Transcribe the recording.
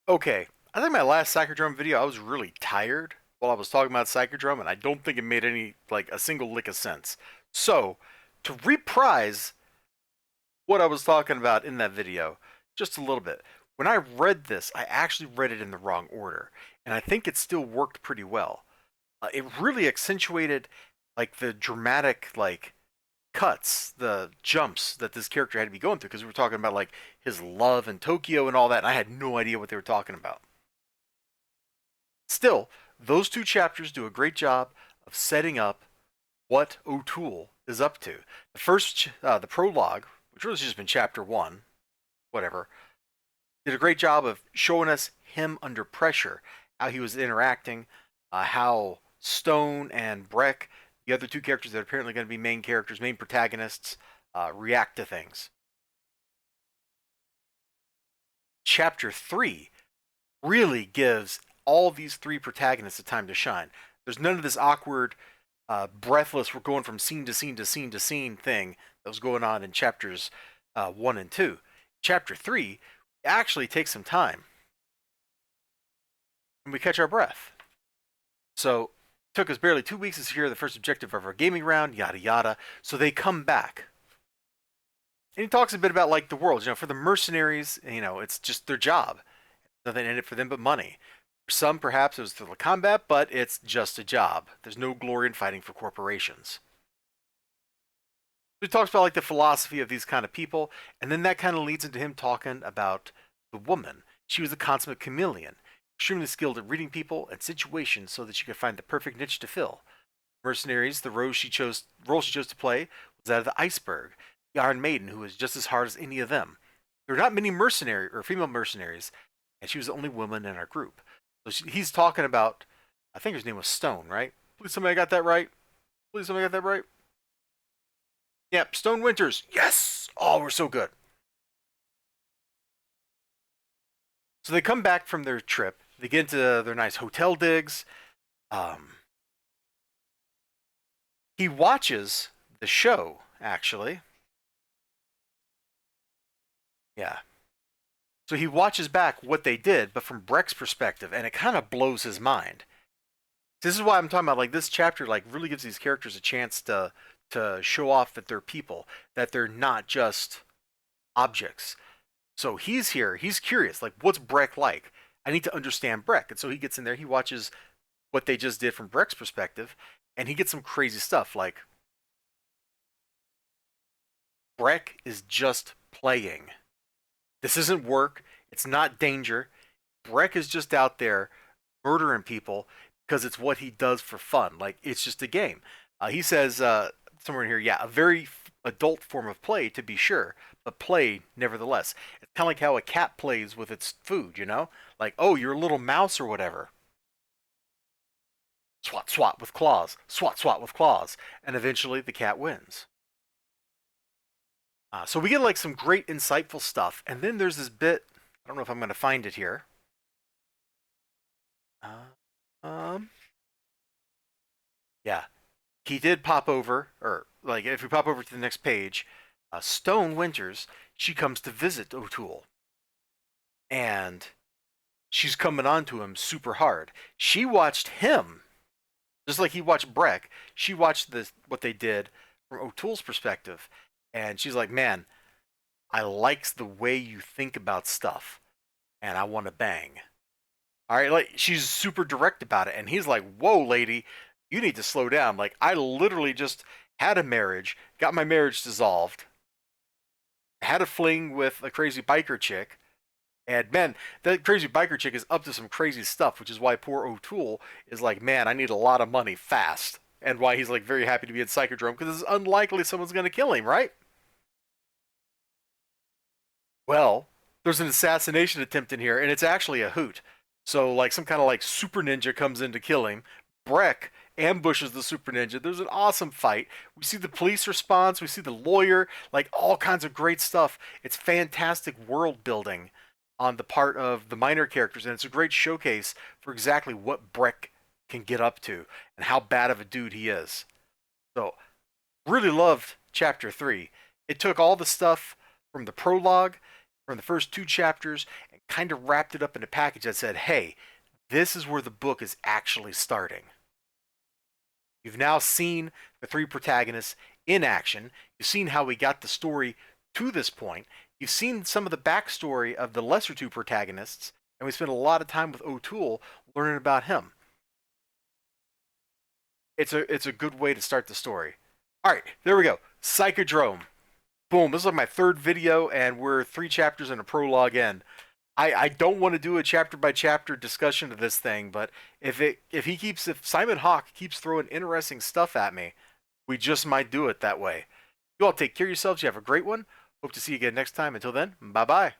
Okay, I think my last Psychodrome video, I was really tired while I was talking about Psychodrome, and I don't think it made any, like, a single lick of sense. So, to reprise what I was talking about in that video, just a little bit, when I read this, I actually read it in the wrong order, and I think it still worked pretty well. It really accentuated, like, the dramatic, like, cuts, the jumps that this character had to be going through, because we were talking about, like, his love in Tokyo and all that, and I had no idea what they were talking about. Still, those two chapters do a great job of setting up what O'Toole is up to. The prologue, which really has just been chapter one, whatever, did a great job of showing us him under pressure, how he was interacting, how Stone and Breck, the other two characters that are apparently going to be main characters, main protagonists, react to things. Chapter 3 really gives all these three protagonists a time to shine. There's none of this awkward, breathless, we're going from scene to scene to scene to scene thing that was going on in chapters 1 and 2. Chapter 3 actually takes some time, and we catch our breath. So, it took us barely 2 weeks to secure the first objective of our gaming round, yada yada. So they come back. And he talks a bit about, like, the world. For the mercenaries, it's just their job. Nothing in it for them but money. For some, perhaps it was through the combat, but it's just a job. There's no glory in fighting for corporations. He talks about, like, the philosophy of these kind of people, and then that kind of leads into him talking about the woman. She was a consummate chameleon, extremely skilled at reading people and situations so that she could find the perfect niche to fill. Mercenaries, the role she chose to play was that of the iceberg, the Iron Maiden, who was just as hard as any of them. There were not many mercenary or female mercenaries, and she was the only woman in our group. So he's talking about, I think his name was Stone, right? Please somebody got that right. Please somebody got that right. Yep, Stone Winters. Yes. Oh, we're so good. So they come back from their trip. They get into their nice hotel digs. He watches the show, actually. Yeah. So he watches back what they did, but from Breck's perspective, and it kind of blows his mind. This is why I'm talking about, like, this chapter, like, really gives these characters a chance to show off that they're people, that they're not just objects. So he's here, he's curious, like, what's Breck like? I need to understand Breck. And so he gets in there, he watches what they just did from Breck's perspective, and he gets some crazy stuff, like, Breck is just playing. This isn't work, it's not danger. Breck is just out there murdering people because it's what he does for fun. Like, it's just a game. He says somewhere in here, yeah, a very adult form of play, to be sure, but play nevertheless. It's kind of like how a cat plays with its food, Like, oh, you're a little mouse or whatever. Swat, swat with claws. Swat, swat with claws. And eventually the cat wins. So we get, like, some great insightful stuff. And then there's this bit, I don't know if I'm going to find it here. Um, yeah, he did pop over, or, like, if we pop over to the next page, Stone Winters, she comes to visit O'Toole, and she's coming on to him super hard. She watched him, just like he watched Breck. She watched what they did from O'Toole's perspective, and she's like, "Man, I likes the way you think about stuff, and I want to bang." All right, like, she's super direct about it, and he's like, "Whoa, lady, you need to slow down. Like, I literally just had a marriage, got my marriage dissolved, had a fling with a crazy biker chick, and man, that crazy biker chick is up to some crazy stuff, which is why poor O'Toole is like, man, I need a lot of money fast." And why he's, like, very happy to be in Psychodrome, because it's unlikely someone's going to kill him, right? Well, there's an assassination attempt in here, and it's actually a hoot. So, like, some kind of, like, super ninja comes in to kill him. Breck ambushes the super ninja. There's an awesome fight. We see the police response. We see the lawyer. Like, all kinds of great stuff. It's fantastic world building on the part of the minor characters, and it's a great showcase for exactly what Breck can get up to and how bad of a dude he is. So, really loved chapter 3. It took all the stuff from the prologue, from the first 2 chapters and kind of wrapped it up in a package that said, hey, this is where the book is actually starting. You've now seen the 3 protagonists in action. You've seen how we got the story to this point. You've seen some of the backstory of the lesser 2 protagonists, and we spent a lot of time with O'Toole learning about him. It's a good way to start the story. All right, there we go. Psychodrome. Boom. This is like my 3rd video, and we're 3 chapters and a prologue in. I don't want to do a chapter by chapter discussion of this thing, but if Simon Hawke keeps throwing interesting stuff at me, we just might do it that way. You all take care of yourselves. You have a great one. Hope to see you again next time. Until then, bye bye.